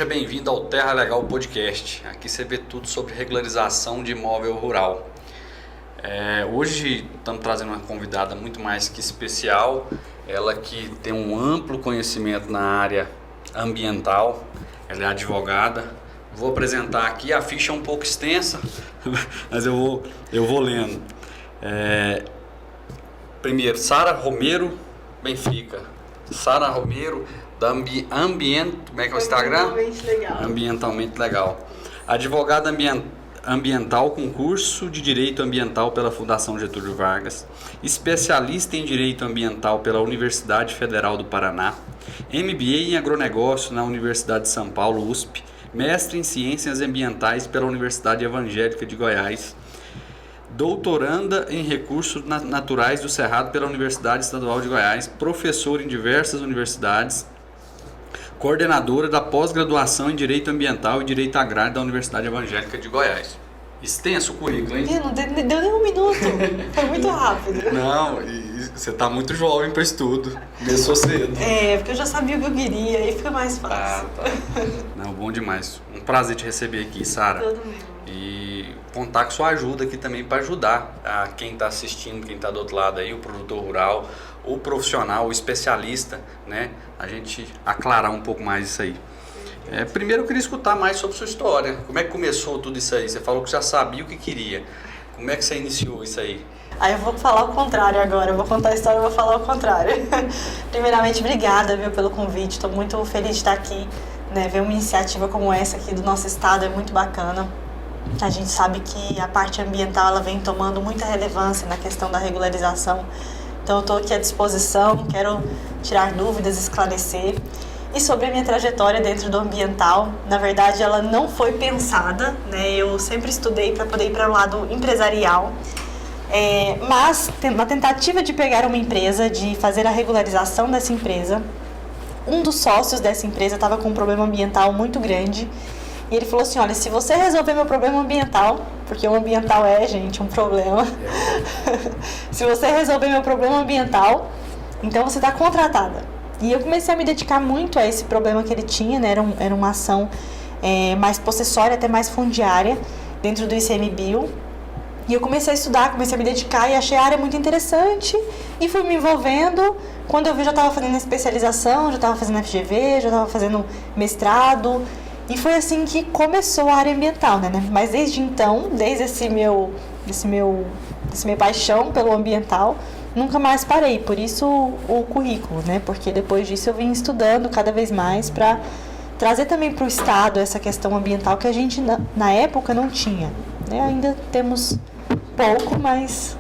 Seja bem-vindo ao Terra Legal Podcast. Aqui você vê tudo sobre regularização de imóvel rural. Hoje estamos trazendo uma convidada muito mais que especial. Ela que tem um amplo conhecimento na área ambiental. Ela é advogada. Vou apresentar aqui, a ficha é um pouco extensa, mas eu vou lendo. Primeiro, Sara Romero Benfica. Sara Romero, da como é que é o Instagram? Ambientalmente Legal. Ambientalmente Legal. Advogada ambiental com curso de Direito Ambiental pela Fundação Getúlio Vargas, especialista em Direito Ambiental pela Universidade Federal do Paraná, MBA em Agronegócio na Universidade de São Paulo, USP, mestre em Ciências Ambientais pela Universidade Evangélica de Goiás, doutoranda em Recursos Naturais do Cerrado pela Universidade Estadual de Goiás, professora em diversas universidades, coordenadora da pós-graduação em Direito Ambiental e Direito Agrário da Universidade Evangélica de Goiás. Extenso o currículo, hein? Não deu nem um minuto, foi muito rápido. Não, e você tá muito jovem para estudo, começou cedo. Porque eu já sabia o que eu queria, aí fica mais fácil. Não, bom demais. Um prazer te receber aqui, Sara. Todo mundo. E contar com sua ajuda aqui também para ajudar a quem está assistindo, quem está do outro lado aí, o produtor rural, o profissional, o especialista, né? A gente aclarar um pouco mais isso aí. Primeiro eu queria escutar mais sobre sua história. Como é que começou tudo isso aí? Você falou que já sabia o que queria. Como é que você iniciou isso aí? Aí eu vou falar o contrário agora, eu vou contar a história e vou falar o contrário. Primeiramente, obrigada, viu, pelo convite, estou muito feliz de estar aqui, né? Ver uma iniciativa como essa aqui do nosso estado é muito bacana. A gente sabe que a parte ambiental ela vem tomando muita relevância na questão da regularização. Então eu estou aqui à disposição, quero tirar dúvidas, esclarecer. E sobre a minha trajetória dentro do ambiental, na verdade ela não foi pensada, né? Eu sempre estudei para poder ir para o lado empresarial. Mas na tentativa de pegar uma empresa, de fazer a regularização dessa empresa, um dos sócios dessa empresa estava com um problema ambiental muito grande. E ele falou assim, olha, se você resolver meu problema ambiental, porque o ambiental gente, um problema. Se você resolver meu problema ambiental, então você está contratada. E eu comecei a me dedicar muito a esse problema que ele tinha, né? Era uma ação mais possessória, até mais fundiária, dentro do ICMBio. E eu comecei a estudar, comecei a me dedicar e achei a área muito interessante. E fui me envolvendo. Quando eu vi, já estava fazendo especialização, já estava fazendo FGV, já estava fazendo mestrado. E foi assim que começou a área ambiental, né? Mas desde então, desde esse meu paixão pelo ambiental, nunca mais parei. Por isso o currículo, né? Porque depois disso eu vim estudando cada vez mais para trazer também para o estado essa questão ambiental que a gente na época não tinha, né? Ainda temos pouco, mas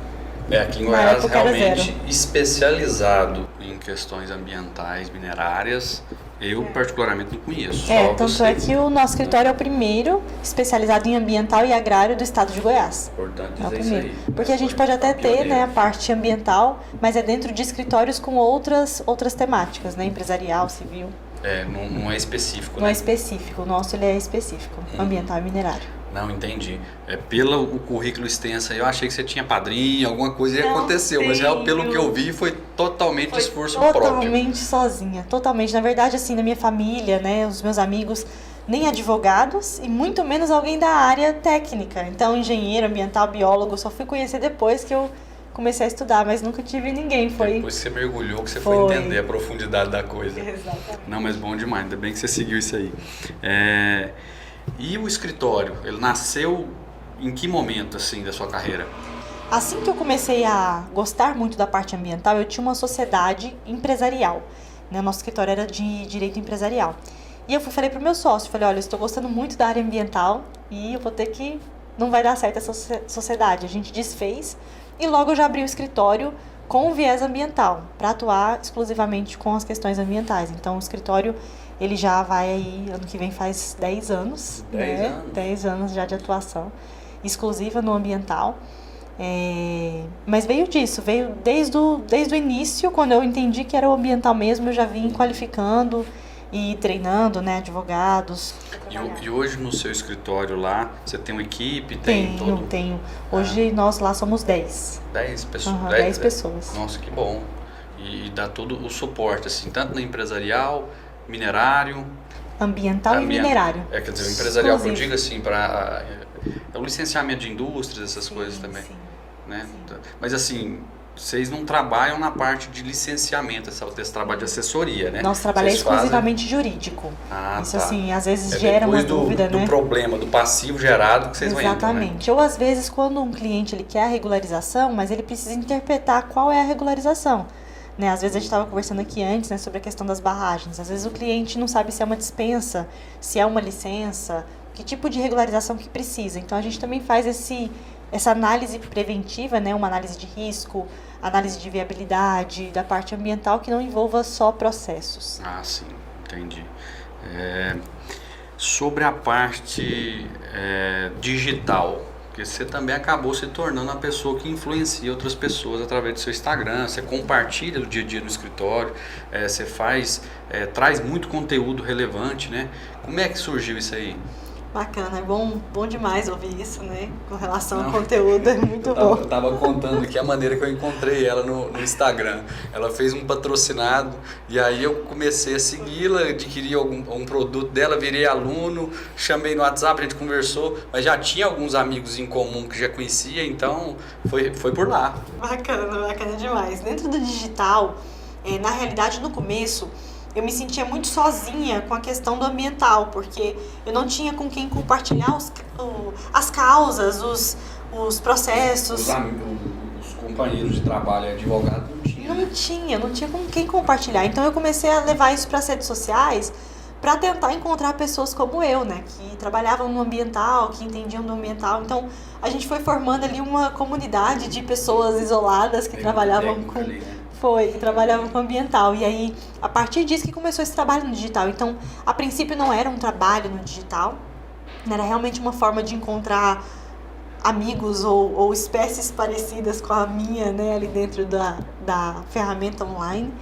aqui em Goiás realmente especializado em questões ambientais, minerárias. Eu particularmente não conheço. Tanto é que o nosso escritório é o primeiro especializado em ambiental e agrário do estado de Goiás. Importante é o dizer primeiro. isso aí. Porque a gente pode até ter, né, a parte ambiental, mas é dentro de escritórios com outras temáticas, né, empresarial, civil. Não é específico, Não é específico, o nosso ele é específico, ambiental e minerário. Não, entendi. Pelo o currículo extenso aí, eu achei que você tinha padrinho, alguma coisa e aconteceu, mas pelo que eu vi foi totalmente esforço próprio. Totalmente sozinha, totalmente. Na verdade, assim, na minha família, né, os meus amigos, nem advogados e muito menos alguém da área técnica. Então, engenheiro, ambiental, biólogo, só fui conhecer depois que eu comecei a estudar, mas nunca tive ninguém. Depois que você mergulhou, que você foi entender a profundidade da coisa. Exatamente. Não, mas bom demais, ainda bem que você seguiu isso aí. E o escritório, ele nasceu em que momento, assim, da sua carreira? Assim que eu comecei a gostar muito da parte ambiental, eu tinha uma sociedade empresarial, né? Nosso escritório era de direito empresarial. E eu falei pro meu sócio, olha, eu estou gostando muito da área ambiental e eu vou ter que... Não vai dar certo essa sociedade. A gente desfez e logo eu já abri o escritório com o viés ambiental, para atuar exclusivamente com as questões ambientais. Então o escritório... Ele já vai aí, ano que vem faz 10 anos. 10 anos já de atuação exclusiva no ambiental. Mas veio disso, veio desde o início, quando eu entendi que era o ambiental mesmo, eu já vim qualificando e treinando, né, advogados. E hoje no seu escritório lá, você tem uma equipe? Tenho. Hoje nós lá somos 10. 10 pessoas? 10 pessoas. Nossa, que bom. E dá todo o suporte, assim, tanto no empresarial, minerário. Ambiental e minerário. Quer dizer, o empresarial que eu Exclusivo. digo assim, para o licenciamento de indústrias, essas coisas também. Sim. Né? Mas assim, vocês não trabalham na parte de licenciamento, esse trabalho de assessoria, né? Nosso trabalho é Vocês fazem- exclusivamente jurídico. Isso, tá. assim, às vezes gera uma Depois dúvida, do né? problema, do passivo gerado que vocês vão entrar, né? Exatamente. Ou às vezes quando um cliente ele quer a regularização, mas ele precisa interpretar qual é a regularização. Né? Às vezes a gente estava conversando aqui antes, né, sobre a questão das barragens. Às vezes o cliente não sabe se é uma dispensa, se é uma licença, que tipo de regularização que precisa. Então a gente também faz essa análise preventiva, né, uma análise de risco, análise de viabilidade, da parte ambiental que não envolva só processos. Ah, sim, entendi. Sobre a parte digital, porque você também acabou se tornando a pessoa que influencia outras pessoas através do seu Instagram, você compartilha o dia a dia no escritório, você traz muito conteúdo relevante, né? Como é que surgiu isso aí? Bacana, é bom demais ouvir isso, né? Com relação ao conteúdo, é muito bom. Eu tava contando aqui a maneira que eu encontrei ela no Instagram. Ela fez um patrocinado e aí eu comecei a segui-la, adquiri um produto dela, virei aluno, chamei no WhatsApp, a gente conversou, mas já tinha alguns amigos em comum que já conhecia, então foi por lá. Bacana demais. Dentro do digital, na realidade, no começo, eu me sentia muito sozinha com a questão do ambiental, porque eu não tinha com quem compartilhar as causas, os processos. Os companheiros de trabalho, advogado, Não tinha com quem compartilhar. Então eu comecei a levar isso para as redes sociais para tentar encontrar pessoas como eu, né, que trabalhavam no ambiental, que entendiam do ambiental. Então a gente foi formando ali uma comunidade de pessoas isoladas que trabalhavam com... ali, né? que trabalhavam com ambiental. E aí, a partir disso que começou esse trabalho no digital. Então, a princípio não era um trabalho no digital, era realmente uma forma de encontrar amigos ou espécies parecidas com a minha, né, ali dentro da ferramenta online.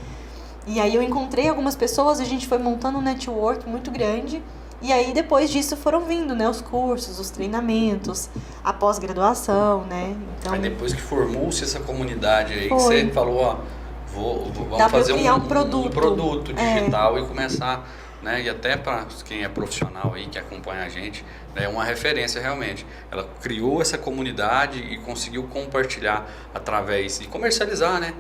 E aí eu encontrei algumas pessoas, a gente foi montando um network muito grande. E aí, depois disso, foram vindo, né, os cursos, os treinamentos, a pós-graduação, né? Então, aí depois que formou-se essa comunidade aí, que Foi. você falou, ó, vamos fazer criar um produto digital e começar, né, e até para quem é profissional aí, que acompanha a gente, é uma referência realmente. Ela criou essa comunidade e conseguiu compartilhar através, e comercializar, né,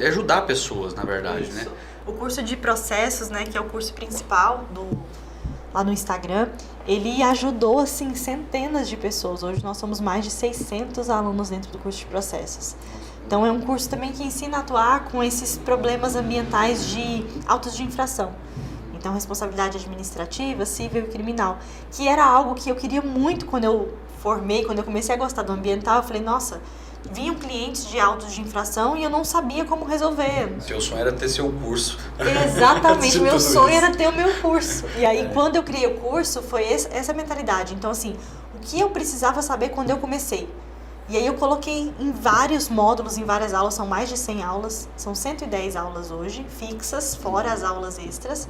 ajudar pessoas, na verdade, Isso. né. O curso de processos, né, que é o curso principal lá no Instagram, ele ajudou, assim, centenas de pessoas. Hoje nós somos mais de 600 alunos dentro do curso de processos. Então é um curso também que ensina a atuar com esses problemas ambientais de autos de infração. Então responsabilidade administrativa, civil e criminal, que era algo que eu queria muito quando eu formei, quando eu comecei a gostar do ambiental. Eu falei, nossa, vinham clientes de autos de infração e eu não sabia como resolver. Seu sonho era ter seu curso. Exatamente, De o meu tudo sonho isso. era ter o meu curso. E aí, quando eu criei o curso, foi essa mentalidade. Então, assim, o que eu precisava saber quando eu comecei? E aí eu coloquei em vários módulos, em várias aulas, são mais de 100 aulas, são 110 aulas hoje, fixas, fora as aulas extras,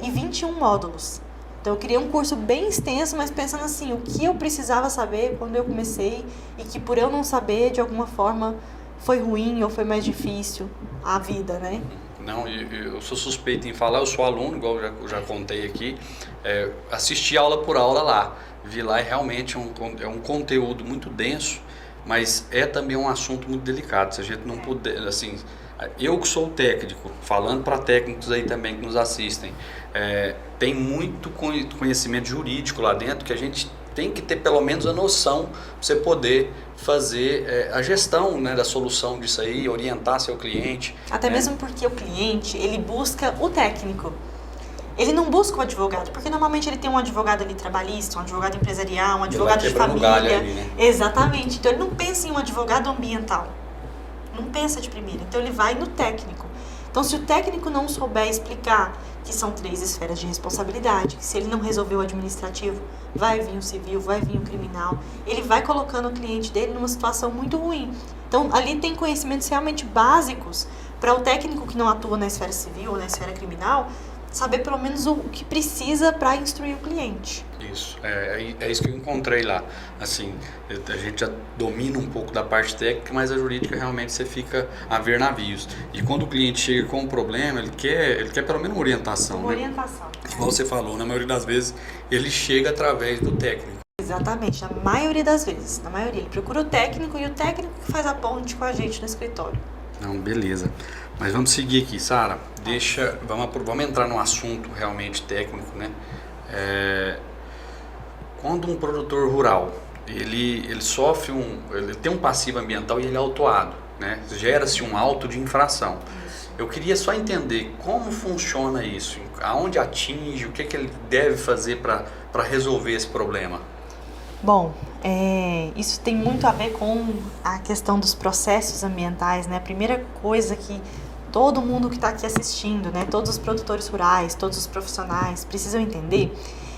e 21 módulos. Então eu criei um curso bem extenso, mas pensando assim, o que eu precisava saber quando eu comecei e que por eu não saber, de alguma forma, foi ruim ou foi mais difícil a vida, né? Não, eu sou suspeito em falar, eu sou aluno, igual eu já contei aqui, assisti aula por aula lá, vi lá e realmente é um conteúdo muito denso, mas é também um assunto muito delicado, se a gente não puder, assim, eu que sou técnico, falando para técnicos aí também que nos assistem, tem muito conhecimento jurídico lá dentro que a gente tem que ter pelo menos a noção para você poder fazer a gestão, né, da solução disso aí, orientar seu cliente. Até mesmo porque o cliente, ele busca o técnico. Ele não busca o advogado, porque normalmente ele tem um advogado ali trabalhista, um advogado empresarial, um advogado de família. Ali, né? Exatamente. Então ele não pensa em um advogado ambiental. Não pensa de primeira. Então ele vai no técnico. Então se o técnico não souber explicar que são 3 esferas de responsabilidade, que se ele não resolver o administrativo, vai vir o civil, vai vir o criminal, ele vai colocando o cliente dele numa situação muito ruim. Então ali tem conhecimentos realmente básicos para o técnico que não atua na esfera civil ou na esfera criminal saber pelo menos o que precisa para instruir o cliente. Isso, é isso que eu encontrei lá. Assim, a gente já domina um pouco da parte técnica, mas a jurídica realmente você fica a ver navios. E quando o cliente chega com um problema, ele quer pelo menos uma orientação. Uma orientação. Igual você falou, na maioria das vezes, ele chega através do técnico. Exatamente, na maioria das vezes. Na maioria, ele procura o técnico e o técnico que faz a ponte com a gente no escritório. Não, beleza. Mas vamos seguir aqui, Sara. Vamos entrar num assunto realmente técnico, né? Quando um produtor rural, ele sofre ele tem um passivo ambiental e ele é autuado, né? Gera-se um auto de infração. Eu queria só entender como funciona isso, aonde atinge, o que ele deve fazer para resolver esse problema. Bom, isso tem muito a ver com a questão dos processos ambientais, né? A primeira coisa que todo mundo que está aqui assistindo, né? Todos os produtores rurais, todos os profissionais precisam entender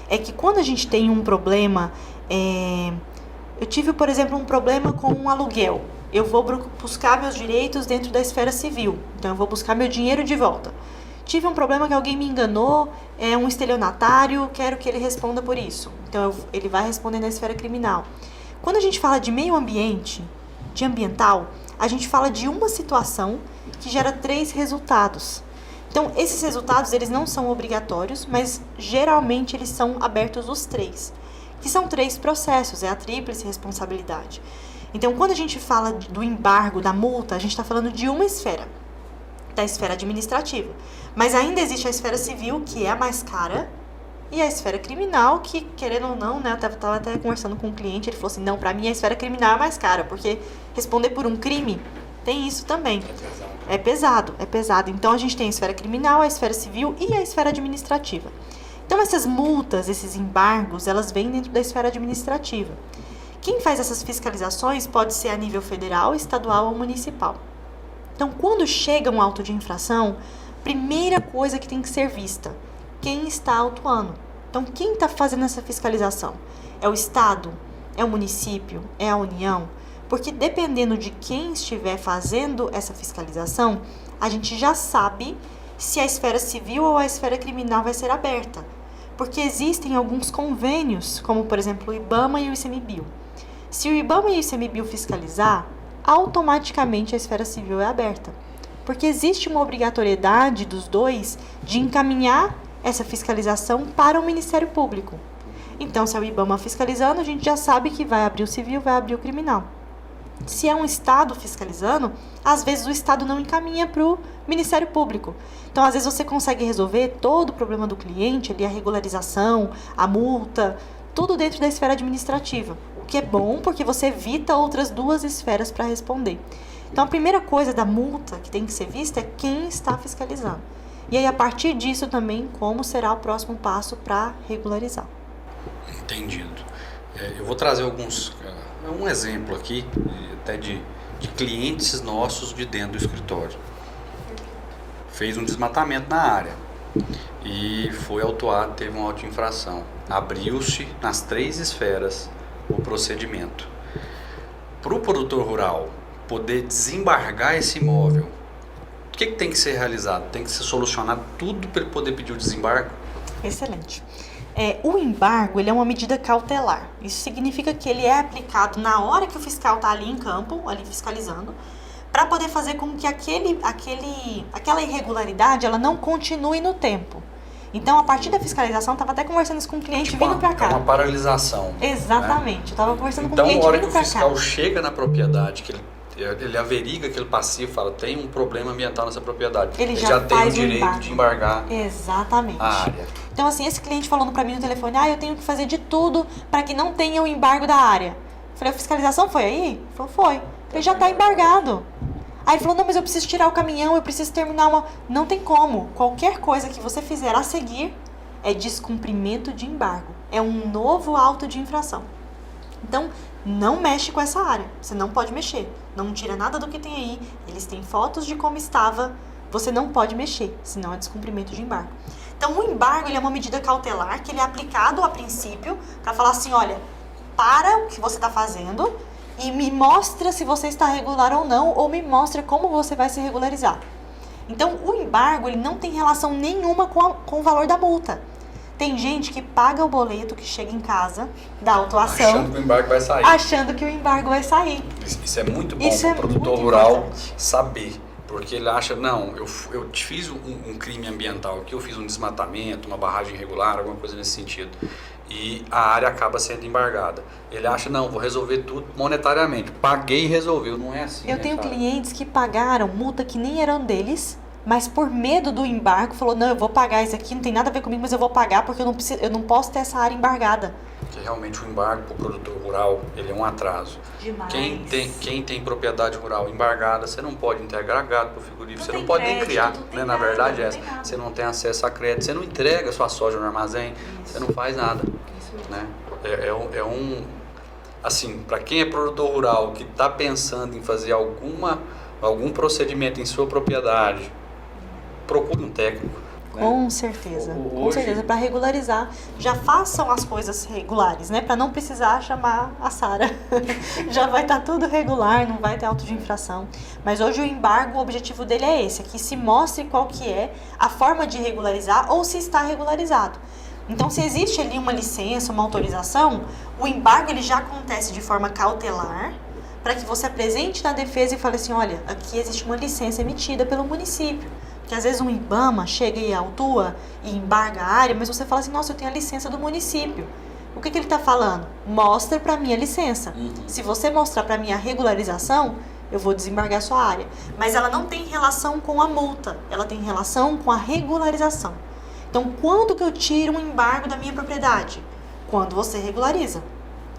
é que quando a gente tem um problema, eu tive, por exemplo, um problema com um aluguel. Eu vou buscar meus direitos dentro da esfera civil, então eu vou buscar meu dinheiro de volta. Tive um problema que alguém me enganou, é um estelionatário, quero que ele responda por isso. Então ele vai responder na esfera criminal. Quando a gente fala de meio ambiente, de ambiental, a gente fala de uma situação que gera 3 resultados. Então esses resultados eles não são obrigatórios, mas geralmente eles são abertos os 3, que são 3 processos, é a tríplice responsabilidade. Então quando a gente fala do embargo, da multa, a gente está falando de uma esfera, da esfera administrativa. Mas ainda existe a esfera civil, que é a mais cara, e a esfera criminal, que, querendo ou não, né, eu estava até conversando com um cliente, ele falou assim, não, para mim a esfera criminal é mais cara, porque responder por um crime tem isso também. É pesado. Então a gente tem a esfera criminal, a esfera civil e a esfera administrativa. Então essas multas, esses embargos, elas vêm dentro da esfera administrativa. Quem faz essas fiscalizações pode ser a nível federal, estadual ou municipal. Então quando chega um auto de infração, primeira coisa que tem que ser vista, quem está autuando. Então, quem está fazendo essa fiscalização? É o Estado? É o município? É a União? Porque dependendo de quem estiver fazendo essa fiscalização, a gente já sabe se a esfera civil ou a esfera criminal vai ser aberta. Porque existem alguns convênios, como por exemplo o IBAMA e o ICMBio. Se o IBAMA e o ICMBio fiscalizar, automaticamente a esfera civil é aberta. Porque existe uma obrigatoriedade dos dois de encaminhar essa fiscalização para o Ministério Público. Então, se é o IBAMA fiscalizando, a gente já sabe que vai abrir o civil, vai abrir o criminal. Se é um Estado fiscalizando, às vezes o Estado não encaminha para o Ministério Público. Então, às vezes você consegue resolver todo o problema do cliente, ali, a regularização, a multa, tudo dentro da esfera administrativa. O que é bom, porque você evita outras 2 esferas para responder. Então, a primeira coisa da multa que tem que ser vista é quem está fiscalizando. E aí, a partir disso também, como será o próximo passo para regularizar. Entendido. Eu vou trazer um exemplo aqui, até de clientes nossos de dentro do escritório. Fez um desmatamento na área e foi autuado, teve uma auto-infração. Abriu-se nas 3 esferas o procedimento. Para o produtor rural poder desembargar esse imóvel, o que tem que ser realizado? Tem que ser solucionado tudo para ele poder pedir o desembargo? Excelente. O embargo ele é uma medida cautelar. Isso significa que ele é aplicado na hora que o fiscal está ali em campo, ali fiscalizando, para poder fazer com que aquela irregularidade ela não continue no tempo. Então, a partir da fiscalização, eu estava até conversando isso com o cliente vindo para cá. É uma paralisação. Exatamente. Né? Eu estava conversando com o cliente vindo para cá. Então, a hora que o fiscal chega na propriedade, que ele averiga aquele passivo, fala, tem um problema ambiental nessa propriedade. Ele já tem o direito de embargar Exatamente. a área. Então, assim, esse cliente falando para mim no telefone, eu tenho que fazer de tudo para que não tenha o embargo da área. Eu falei, a fiscalização foi aí? Ele falou, foi. Ele já está embargado. Aí ele falou, não, mas eu preciso tirar o caminhão, eu preciso terminar uma... Não tem como. Qualquer coisa que você fizer a seguir é descumprimento de embargo. É um novo auto de infração. Então, não mexe com essa área. Você não pode mexer. Não tira nada do que tem aí. Eles têm fotos de como estava. Você não pode mexer, senão é descumprimento de embargo. Então, o embargo ele é uma medida cautelar que ele é aplicado a princípio para falar assim, olha, para o que você está fazendo e me mostra se você está regular ou não, ou me mostra como você vai se regularizar. Então, o embargo ele não tem relação nenhuma com o valor da multa. Tem gente que paga o boleto que chega em casa da autuação, achando que o embargo vai sair. Achando que o embargo vai sair. Isso é muito bom para o produtor rural saber. Porque ele acha, não, eu fiz um crime ambiental aqui, eu fiz um desmatamento, uma barragem irregular, alguma coisa nesse sentido. E a área acaba sendo embargada. Ele acha, não, vou resolver tudo monetariamente. Paguei e resolveu. Não é assim. Eu tenho clientes que pagaram multa que nem eram deles, mas por medo do embargo, falou, não, eu vou pagar isso aqui, não tem nada a ver comigo, mas eu vou pagar porque eu não posso ter essa área embargada. Porque realmente o embargo para o produtor rural, ele é um atraso. Demais. Quem tem propriedade rural embargada, você não pode integrar gado para o frigorífico, você não pode nem criar, né? Na verdade é essa. Você não tem acesso a crédito, você não entrega sua soja no armazém, você não faz nada. Né? Assim, para quem é produtor rural que está pensando em fazer algum procedimento em sua propriedade, procure um técnico. Com certeza, com certeza, para regularizar, já façam as coisas regulares, né? Para não precisar chamar a Sara. Já vai estar tudo regular, não vai ter auto de infração. Mas hoje o embargo, o objetivo dele é esse, que se mostre qual que é a forma de regularizar ou se está regularizado. Então, se existe ali uma licença, uma autorização, o embargo ele já acontece de forma cautelar, para que você apresente na defesa e fale assim, olha, aqui existe uma licença emitida pelo município. Que às vezes um IBAMA chega e autua e embarga a área, mas você fala assim, nossa, eu tenho a licença do município. O que ele está falando? Mostra para mim a licença. Se você mostrar para mim a regularização, eu vou desembargar a sua área. Mas ela não tem relação com a multa, ela tem relação com a regularização. Então, quando que eu tiro um embargo da minha propriedade? Quando você regulariza.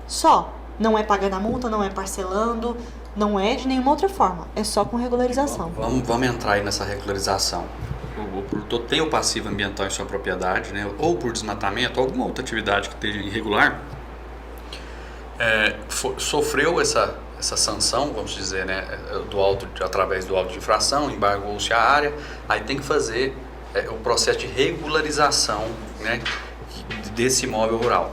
Só. Não é pagando a multa, não é parcelando, não é de nenhuma outra forma. É só com regularização. Vamos entrar aí nessa regularização. O produtor tem o passivo ambiental em sua propriedade, né? Ou por desmatamento, alguma outra atividade que esteja irregular, sofreu essa sanção, vamos dizer, né? Através do auto de infração, embargou-se a área, aí tem que fazer o processo de regularização, né? Desse imóvel rural.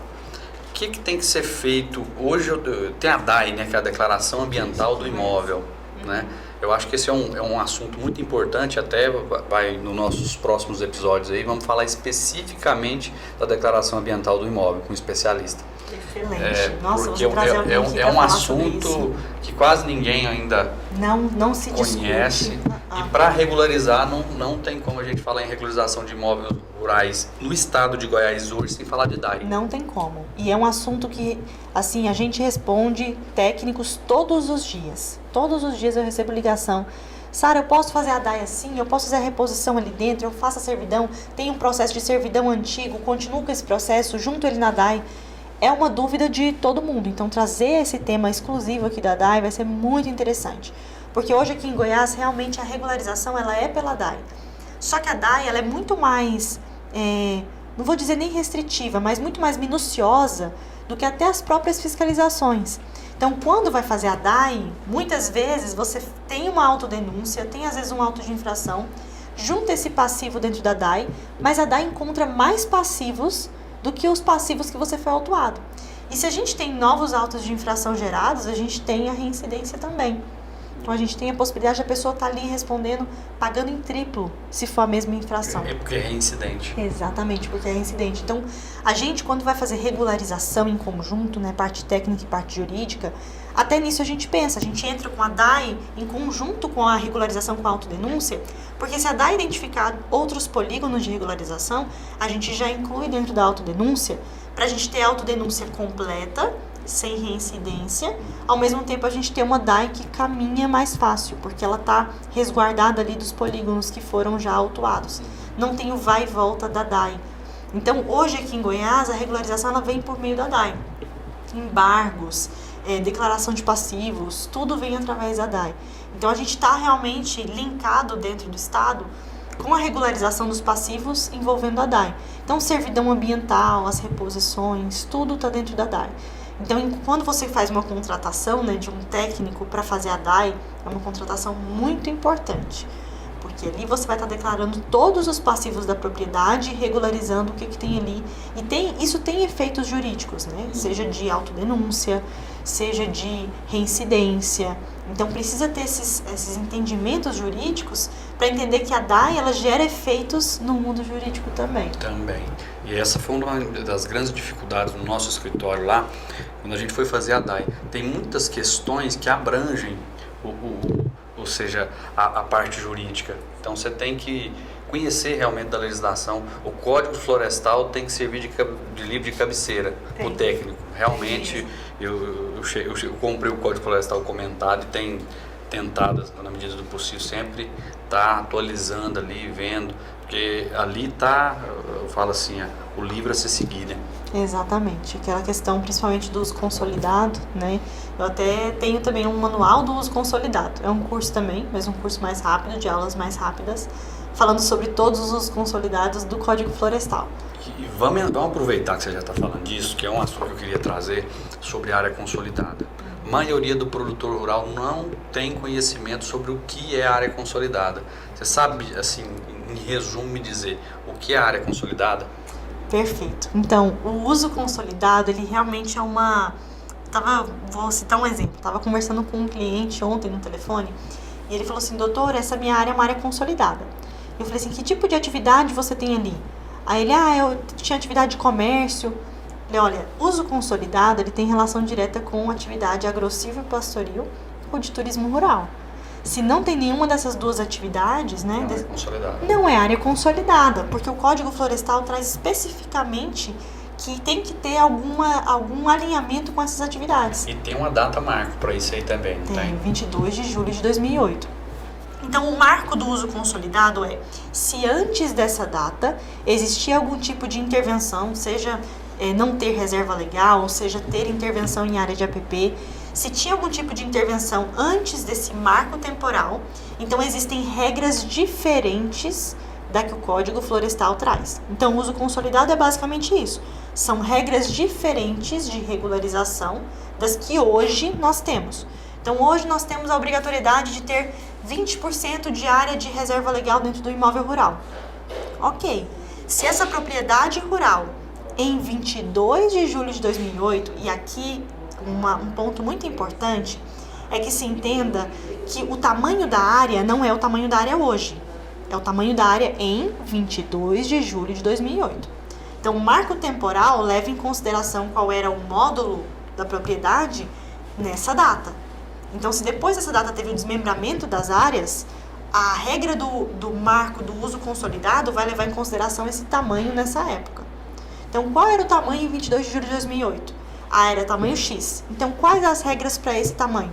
O que tem que ser feito? Hoje tem a DAI, né, que é a Declaração Ambiental do Imóvel. Né? Eu acho que esse é um assunto muito importante, até vai nos nossos próximos episódios aí, vamos falar especificamente da Declaração Ambiental do Imóvel com um especialista. Excelente. Nossa, porque é um assunto que quase ninguém ainda não se conhece. Discute. E para regularizar, não tem como a gente falar em regularização de imóveis rurais no estado de Goiás hoje sem falar de DAI. Não tem como. E é um assunto que, assim, a gente responde técnicos todos os dias. Todos os dias eu recebo ligação. Sara, eu posso fazer a DAI assim? Eu posso fazer a reposição ali dentro? Eu faço a servidão? Tem um processo de servidão antigo? Continuo com esse processo? Junto ele na DAI? É uma dúvida de todo mundo. Então, trazer esse tema exclusivo aqui da DAI vai ser muito interessante. Porque hoje aqui em Goiás, realmente a regularização ela é pela DAI. Só que a DAI ela é muito mais, não vou dizer nem restritiva, mas muito mais minuciosa do que até as próprias fiscalizações. Então, quando vai fazer a DAI, muitas vezes você tem uma autodenúncia, tem às vezes um auto de infração, junta esse passivo dentro da DAI, mas a DAI encontra mais passivos do que os passivos que você foi autuado. E se a gente tem novos autos de infração gerados, a gente tem a reincidência também. Então a gente tem a possibilidade de a pessoa estar ali respondendo, pagando em triplo, se for a mesma infração. É porque é reincidente. Exatamente, porque é reincidente. Então, a gente, quando vai fazer regularização em conjunto, né, parte técnica e parte jurídica, até nisso a gente pensa, a gente entra com a DAI em conjunto com a regularização com a autodenúncia, porque se a DAI identificar outros polígonos de regularização, a gente já inclui dentro da autodenúncia, para a gente ter a autodenúncia completa, sem reincidência, ao mesmo tempo a gente tem uma DAI que caminha mais fácil, porque ela está resguardada ali dos polígonos que foram já autuados. Não tem o vai e volta da DAI. Então, hoje aqui em Goiás, a regularização ela vem por meio da DAI. Embargos, declaração de passivos, tudo vem através da DAI. Então, a gente está realmente linkado dentro do Estado com a regularização dos passivos envolvendo a DAI. Então, servidão ambiental, as reposições, tudo está dentro da DAI. Então, quando você faz uma contratação, né, de um técnico para fazer a DAI, é uma contratação muito importante, porque ali você vai estar declarando todos os passivos da propriedade, regularizando o que tem ali. E isso tem efeitos jurídicos, né? Seja de autodenúncia, seja de reincidência. Então, precisa ter esses entendimentos jurídicos para entender que a DAI ela gera efeitos no mundo jurídico também. Também. E essa foi uma das grandes dificuldades no nosso escritório lá, quando a gente foi fazer a DAI. Tem muitas questões que abrangem ou seja, a parte jurídica. Então você tem que conhecer realmente da legislação. O Código Florestal tem que servir de livro de cabeceira para o técnico. Realmente, eu comprei o Código Florestal comentado e tem tentado, na medida do possível, sempre estar atualizando ali, vendo, porque ali está, eu falo assim, o livro a se seguir, né? Exatamente, aquela questão principalmente do uso consolidado, né? Eu até tenho também um manual do uso consolidado, é um curso também, mas um curso mais rápido, de aulas mais rápidas, falando sobre todos os usos consolidados do Código Florestal. E vamos aproveitar que você já está falando disso, que é um assunto que eu queria trazer sobre a área consolidada. A maioria do produtor rural não tem conhecimento sobre o que é a área consolidada. Você sabe, assim, em resumo, me dizer o que é a área consolidada? Perfeito. Então, o uso consolidado, ele realmente é vou citar um exemplo. Estava conversando com um cliente ontem no telefone e ele falou assim, doutor, essa minha área é uma área consolidada. Eu falei assim, que tipo de atividade você tem ali? Aí ele, eu tinha atividade de comércio. Eu falei, olha, uso consolidado, ele tem relação direta com atividade agro-silvio-pastoril ou de turismo rural. Se não tem nenhuma dessas duas atividades, né? Não é área consolidada, porque o Código Florestal traz especificamente que tem que ter algum alinhamento com essas atividades. E tem uma data marco para isso aí também, não tem? 22 de julho de 2008. Então, o marco do uso consolidado é se antes dessa data existia algum tipo de intervenção, seja não ter reserva legal, ou seja, ter intervenção em área de APP, se tinha algum tipo de intervenção antes desse marco temporal, então existem regras diferentes da que o Código Florestal traz. Então, o uso consolidado é basicamente isso. São regras diferentes de regularização das que hoje nós temos. Então, hoje nós temos a obrigatoriedade de ter 20% de área de reserva legal dentro do imóvel rural. Ok. Se essa propriedade rural, em 22 de julho de 2008, e aqui um ponto muito importante, é que se entenda que o tamanho da área não é o tamanho da área hoje. É o tamanho da área em 22 de julho de 2008. Então, o marco temporal leva em consideração qual era o módulo da propriedade nessa data. Então, se depois dessa data teve o desmembramento das áreas, a regra do marco do uso consolidado vai levar em consideração esse tamanho nessa época. Então, qual era o tamanho em 22 de julho de 2008? Era tamanho X. Então, quais as regras para esse tamanho?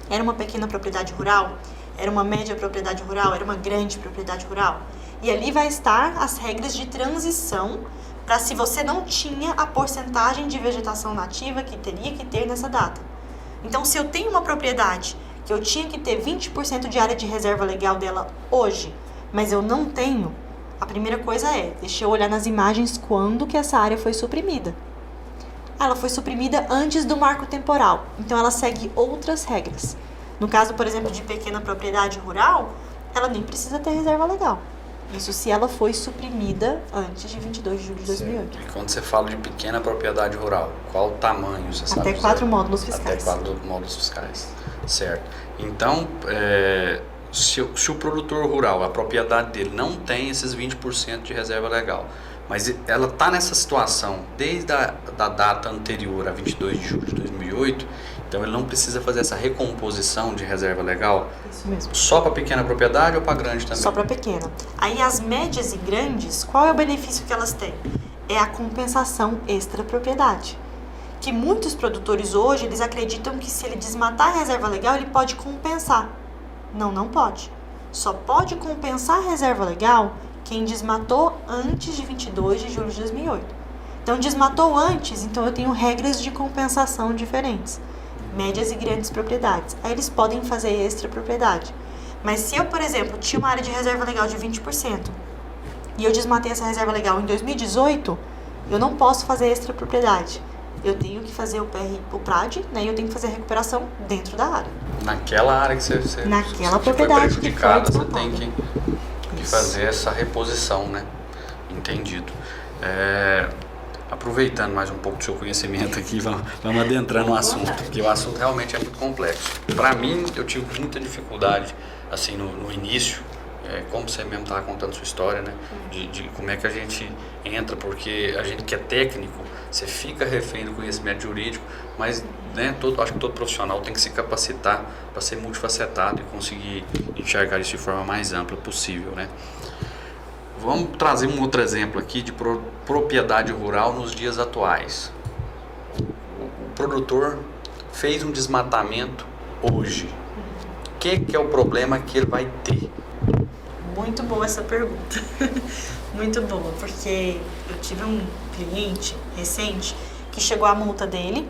Era uma pequena propriedade rural? Era uma média propriedade rural? Era uma grande propriedade rural? E ali vai estar as regras de transição para se você não tinha a porcentagem de vegetação nativa que teria que ter nessa data. Então, se eu tenho uma propriedade que eu tinha que ter 20% de área de reserva legal dela hoje, mas eu não tenho, a primeira coisa deixa eu olhar nas imagens quando que essa área foi suprimida. Ela foi suprimida antes do marco temporal, então ela segue outras regras. No caso, por exemplo, de pequena propriedade rural, ela nem precisa ter reserva legal. Isso se ela foi suprimida antes de 22 de julho de 2008. E quando você fala de pequena propriedade rural, qual o tamanho, você sabe? Até 4 módulos fiscais. Até 4 módulos fiscais, certo. Então, se o produtor rural, a propriedade dele não tem esses 20% de reserva legal, mas ela está nessa situação desde a data anterior a 22 de julho de 2008, então ele não precisa fazer essa recomposição de reserva legal? Isso mesmo. Só para pequena propriedade ou para grande também? Só para pequena. Aí as médias e grandes, qual é o benefício que elas têm? É a compensação extra propriedade. Que muitos produtores hoje, eles acreditam que se ele desmatar a reserva legal, ele pode compensar. Não pode. Só pode compensar a reserva legal quem desmatou antes de 22 de julho de 2008. Então, desmatou antes, então eu tenho regras de compensação diferentes. Médias e grandes propriedades. Aí eles podem fazer extra propriedade. Mas se eu, por exemplo, tinha uma área de reserva legal de 20% e eu desmatei essa reserva legal em 2018, eu não posso fazer extra propriedade. Eu tenho que fazer o PRAD, né, e eu tenho que fazer a recuperação dentro da área. Naquela área que você Naquela propriedade foi prejudicada, você tem que fazer essa reposição, né? Entendido. Aproveitando mais um pouco do seu conhecimento aqui, vamos adentrar no assunto, porque o assunto realmente é muito complexo. Para mim, eu tive muita dificuldade, assim, no início, como você mesmo estava contando sua história, né? De como é que a gente entra, porque a gente que é técnico, você fica refém do conhecimento jurídico, mas né, acho que todo profissional tem que se capacitar para ser multifacetado e conseguir enxergar isso de forma mais ampla possível, né? Vamos trazer um outro exemplo aqui de propriedade rural nos dias atuais. O produtor fez um desmatamento hoje. O que é o problema que ele vai ter? Muito boa essa pergunta. Muito boa, porque eu tive um cliente recente que chegou a multa dele.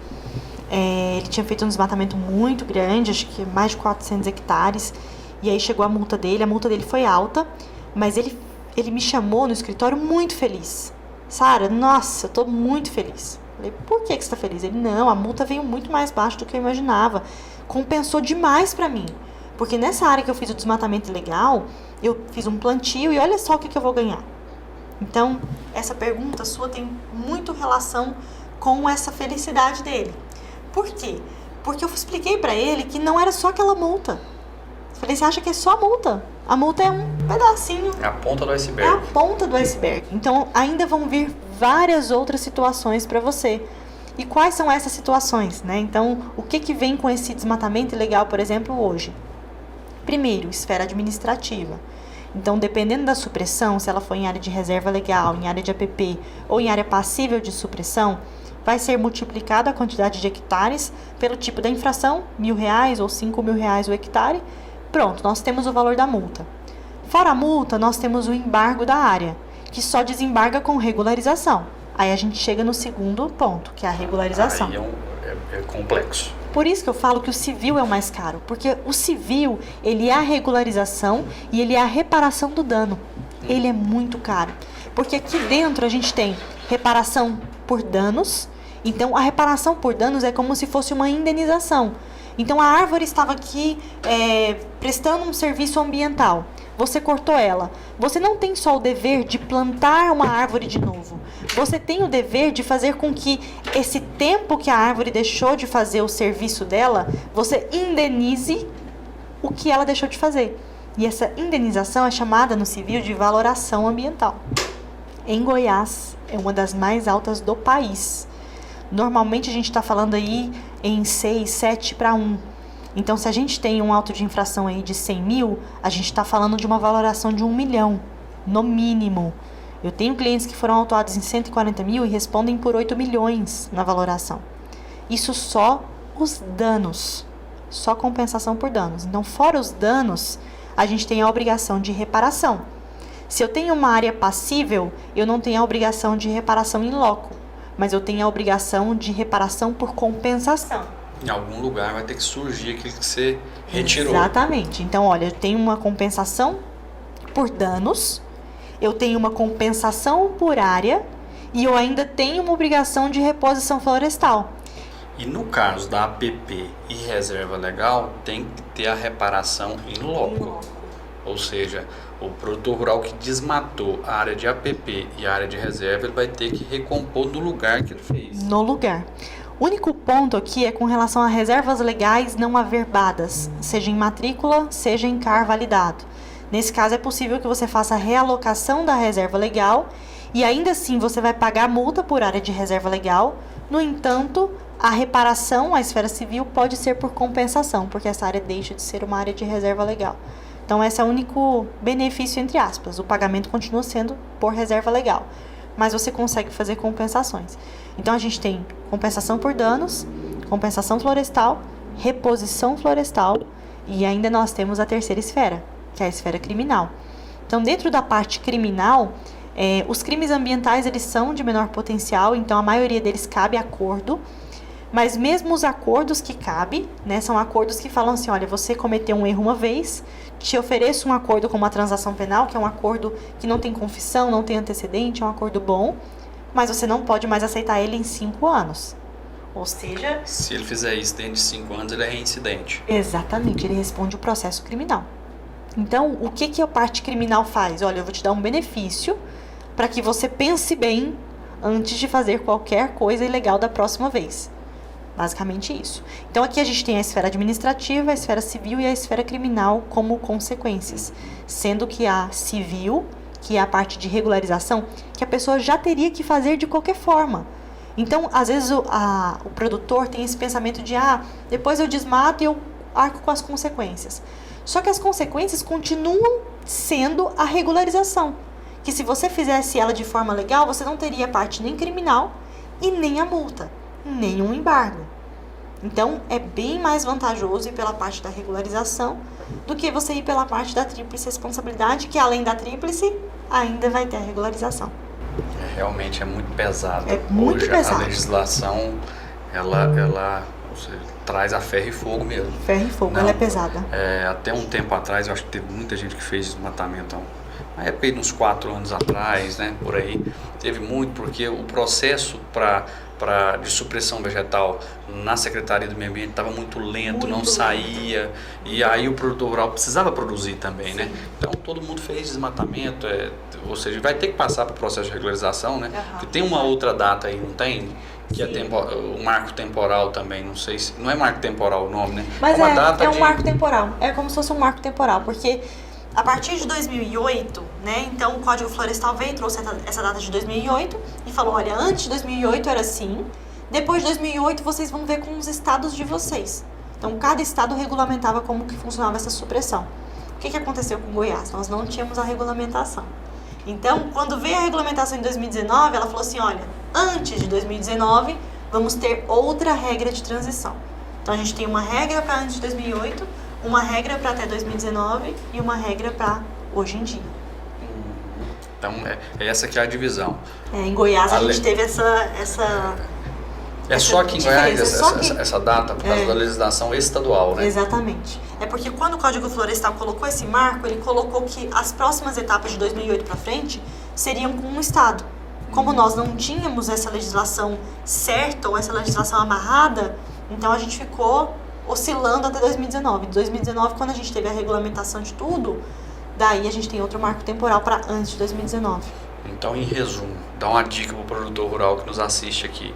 Ele tinha feito um desmatamento muito grande, acho que mais de 400 hectares. E aí chegou a multa dele foi alta, mas ele me chamou no escritório muito feliz. Sara, nossa, eu tô muito feliz. Falei, por que você tá feliz? Ele, não, a multa veio muito mais baixa do que eu imaginava. Compensou demais pra mim. Porque nessa área que eu fiz o desmatamento ilegal, eu fiz um plantio e olha só o que eu vou ganhar. Então, essa pergunta sua tem muito relação com essa felicidade dele. Por quê? Porque eu expliquei pra ele que não era só aquela multa. Falei, você acha que é só a multa? A multa é um pedacinho. É a ponta do iceberg. É a ponta do iceberg. Então, ainda vão vir várias outras situações para você. E quais são essas situações, né? Então, o que vem com esse desmatamento ilegal, por exemplo, hoje? Primeiro, esfera administrativa. Então, dependendo da supressão, se ela for em área de reserva legal, em área de APP ou em área passível de supressão, vai ser multiplicada a quantidade de hectares pelo tipo da infração, R$1.000 ou R$5.000 o hectare. Pronto, nós temos o valor da multa. Fora a multa, nós temos o embargo da área, que só desembarga com regularização. Aí a gente chega no segundo ponto, que é a regularização. Aí é complexo. Por isso que eu falo que o civil é o mais caro, porque o civil, ele é a regularização e ele é a reparação do dano. Ele é muito caro, porque aqui dentro a gente tem reparação por danos. Então, a reparação por danos é como se fosse uma indenização. Então, a árvore estava aqui prestando um serviço ambiental. Você cortou ela. Você não tem só o dever de plantar uma árvore de novo. Você tem o dever de fazer com que esse tempo que a árvore deixou de fazer o serviço dela, você indenize o que ela deixou de fazer. E essa indenização é chamada no civil de valoração ambiental. Em Goiás, é uma das mais altas do país. Normalmente a gente está falando aí em 6, 7 para 1. Então, se a gente tem um auto de infração aí de 100 mil, a gente está falando de uma valoração de 1 milhão, no mínimo. Eu tenho clientes que foram autuados em 140 mil e respondem por 8 milhões na valoração. Isso só os danos, só compensação por danos. Então, fora os danos, a gente tem a obrigação de reparação. Se eu tenho uma área passível, eu não tenho a obrigação de reparação in loco, mas eu tenho a obrigação de reparação por compensação. Em algum lugar vai ter que surgir aquilo que você retirou. Exatamente. Então, olha, eu tenho uma compensação por danos, eu tenho uma compensação por área e eu ainda tenho uma obrigação de reposição florestal. E no caso da APP e reserva legal, tem que ter a reparação in loco. Ou seja, o produtor rural que desmatou a área de APP e a área de reserva, ele vai ter que recompor no lugar que ele fez. No lugar. O único ponto aqui é com relação a reservas legais não averbadas, seja em matrícula, seja em CAR validado. Nesse caso, é possível que você faça a realocação da reserva legal e ainda assim você vai pagar a multa por área de reserva legal. No entanto, a reparação à esfera civil pode ser por compensação, porque essa área deixa de ser uma área de reserva legal. Então, esse é o único benefício, entre aspas. O pagamento continua sendo por reserva legal, mas você consegue fazer compensações. Então, a gente tem compensação por danos, compensação florestal, reposição florestal e ainda nós temos a terceira esfera, que é a esfera criminal. Então, dentro da parte criminal, os crimes ambientais eles são de menor potencial, então a maioria deles cabe acordo. Mas mesmo os acordos que cabem, né, são acordos que falam assim, olha, você cometeu um erro uma vez, te ofereço um acordo com uma transação penal, que é um acordo que não tem confissão, não tem antecedente, é um acordo bom, mas você não pode mais aceitar ele em 5 anos. Ou seja... Se ele fizer isso dentro de 5 anos, ele é reincidente. Exatamente, ele responde o processo criminal. Então, o que a parte criminal faz? Olha, eu vou te dar um benefício para que você pense bem antes de fazer qualquer coisa ilegal da próxima vez. Basicamente isso. Então aqui a gente tem a esfera administrativa, a esfera civil e a esfera criminal como consequências. Sendo que a civil, que é a parte de regularização, que a pessoa já teria que fazer de qualquer forma. Então, às vezes o produtor tem esse pensamento de, depois eu desmato e eu arco com as consequências. Só que as consequências continuam sendo a regularização. Que se você fizesse ela de forma legal, você não teria a parte nem criminal e nem a multa, nem um embargo. Então, é bem mais vantajoso ir pela parte da regularização do que você ir pela parte da tríplice responsabilidade, que além da tríplice, ainda vai ter a regularização. Realmente é muito pesado. É muito Hoje pesado. a legislação, ela ou seja, traz a ferro e fogo mesmo. Ferro e fogo, ela é pesada. Até um tempo atrás, eu acho que teve muita gente que fez desmatamento. Na época, uns 4 anos atrás, né, por aí, teve muito, porque o processo de supressão vegetal na Secretaria do Meio Ambiente estava muito lento, não saía, e aí o produtor rural precisava produzir também, né? Então todo mundo fez desmatamento, ou seja, vai ter que passar para o processo de regularização, né? Porque tem uma outra data aí, não tem? Que o marco temporal também, não sei se... Não é marco temporal o nome, né? Mas uma data um marco temporal, é como se fosse um marco temporal, porque a partir de 2008, né, então o Código Florestal veio e trouxe essa data de 2008 e falou, olha, antes de 2008 era assim, depois de 2008 vocês vão ver com os estados de vocês. Então cada estado regulamentava como que funcionava essa supressão. O que aconteceu com Goiás? Nós não tínhamos a regulamentação. Então, quando veio a regulamentação em 2019, ela falou assim, olha, antes de 2019 vamos ter outra regra de transição. Então a gente tem uma regra para antes de 2008, uma regra para até 2019 e uma regra para hoje em dia. Então, essa que é a divisão. Em Goiás a gente teve essa só aqui em Goiás diferença. essa data, por causa da legislação estadual, né? Exatamente. É porque quando o Código Florestal colocou esse marco, ele colocou que as próximas etapas de 2008 para frente seriam com um estado. Como nós não tínhamos essa legislação certa ou essa legislação amarrada, então a gente ficou oscilando até 2019. Em 2019, quando a gente teve a regulamentação de tudo, daí a gente tem outro marco temporal para antes de 2019. Então, em resumo, dá uma dica para o produtor rural que nos assiste aqui.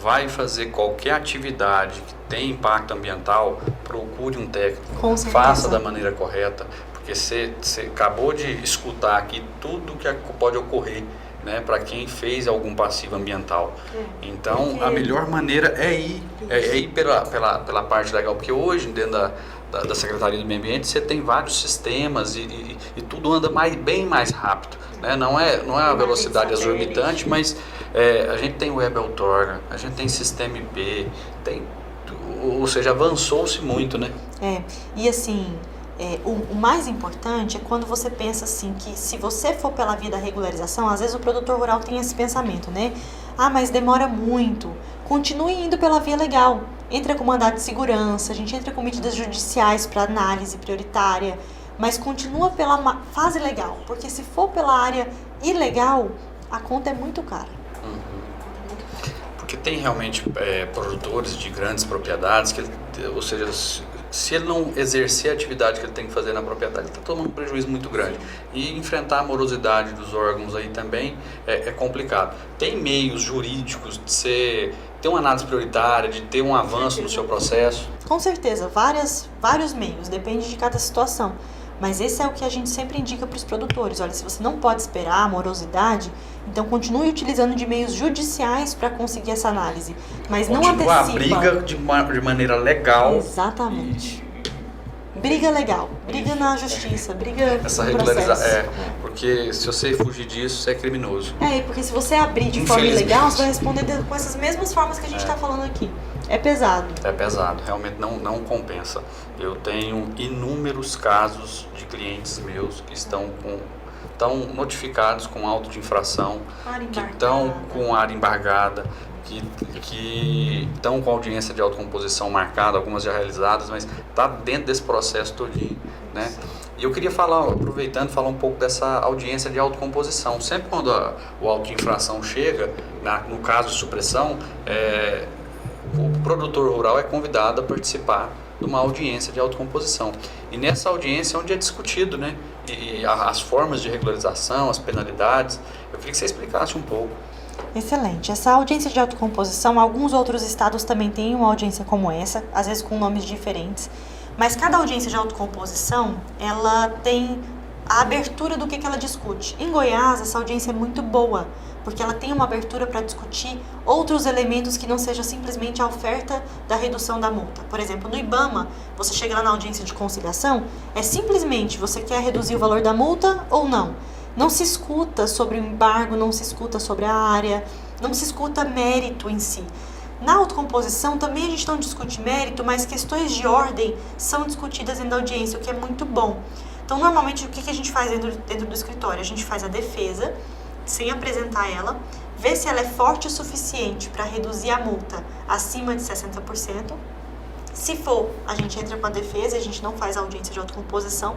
Vai fazer qualquer atividade que tenha impacto ambiental, procure um técnico, faça da maneira correta, porque você acabou de escutar aqui tudo que pode ocorrer, né, para quem fez algum passivo ambiental. Então, a melhor maneira é ir pela parte legal, porque hoje, dentro da Secretaria do Meio Ambiente, você tem vários sistemas e tudo anda bem mais rápido. Né? Não é a velocidade exorbitante, mas a gente tem Web Outorga, a gente tem Sistema IP, ou seja, avançou-se muito, né? E assim, o mais importante é quando você pensa assim, que se você for pela via da regularização, às vezes o produtor rural tem esse pensamento, né? Mas demora muito. Continue indo pela via legal. Entra com mandado de segurança, a gente entra com medidas judiciais para análise prioritária, mas continua pela fase legal, porque se for pela área ilegal, a conta é muito cara. Porque tem realmente produtores de grandes propriedades, ou seja, se ele não exercer a atividade que ele tem que fazer na propriedade, ele está tomando um prejuízo muito grande. E enfrentar a morosidade dos órgãos aí também é complicado. Tem meios jurídicos de ter uma análise prioritária, de ter um avanço no seu processo? Com certeza, vários meios, depende de cada situação. Mas esse é o que a gente sempre indica para os produtores. Olha, se você não pode esperar a morosidade, então continue utilizando de meios judiciais para conseguir essa análise. Mas não antecipa. A briga de maneira legal. Exatamente. Briga legal, briga na justiça, briga essa no processo. Porque se você fugir disso, você é criminoso. Porque se você abrir de forma ilegal, você vai responder com essas mesmas formas que a gente está falando aqui. É pesado. É pesado, realmente não compensa. Eu tenho inúmeros casos de clientes meus que estão notificados com auto de infração, que estão com área embargada, que estão com audiência de autocomposição marcada, algumas já realizadas, mas está dentro desse processo todinho, né? E eu queria aproveitando, falar um pouco dessa audiência de autocomposição. Sempre quando o auto de infração chega, no caso de supressão, o produtor rural é convidado a participar de uma audiência de autocomposição. E nessa audiência é onde é discutido, né, e as formas de regularização, as penalidades. Eu queria que você explicasse um pouco. Excelente. Essa audiência de autocomposição, alguns outros estados também têm uma audiência como essa, às vezes com nomes diferentes, mas cada audiência de autocomposição, ela tem a abertura do que ela discute. Em Goiás, essa audiência é muito boa, porque ela tem uma abertura para discutir outros elementos que não seja simplesmente a oferta da redução da multa. Por exemplo, no IBAMA, você chega lá na audiência de conciliação, é simplesmente você quer reduzir o valor da multa ou não. Não se escuta sobre o embargo, não se escuta sobre a área, não se escuta mérito em si. Na autocomposição também a gente não discute mérito, mas questões de ordem são discutidas dentro da audiência, o que é muito bom. Então, normalmente, o que a gente faz dentro do escritório? A gente faz a defesa, sem apresentar ela, vê se ela é forte o suficiente para reduzir a multa acima de 60%. Se for, a gente entra com a defesa, a gente não faz a audiência de autocomposição.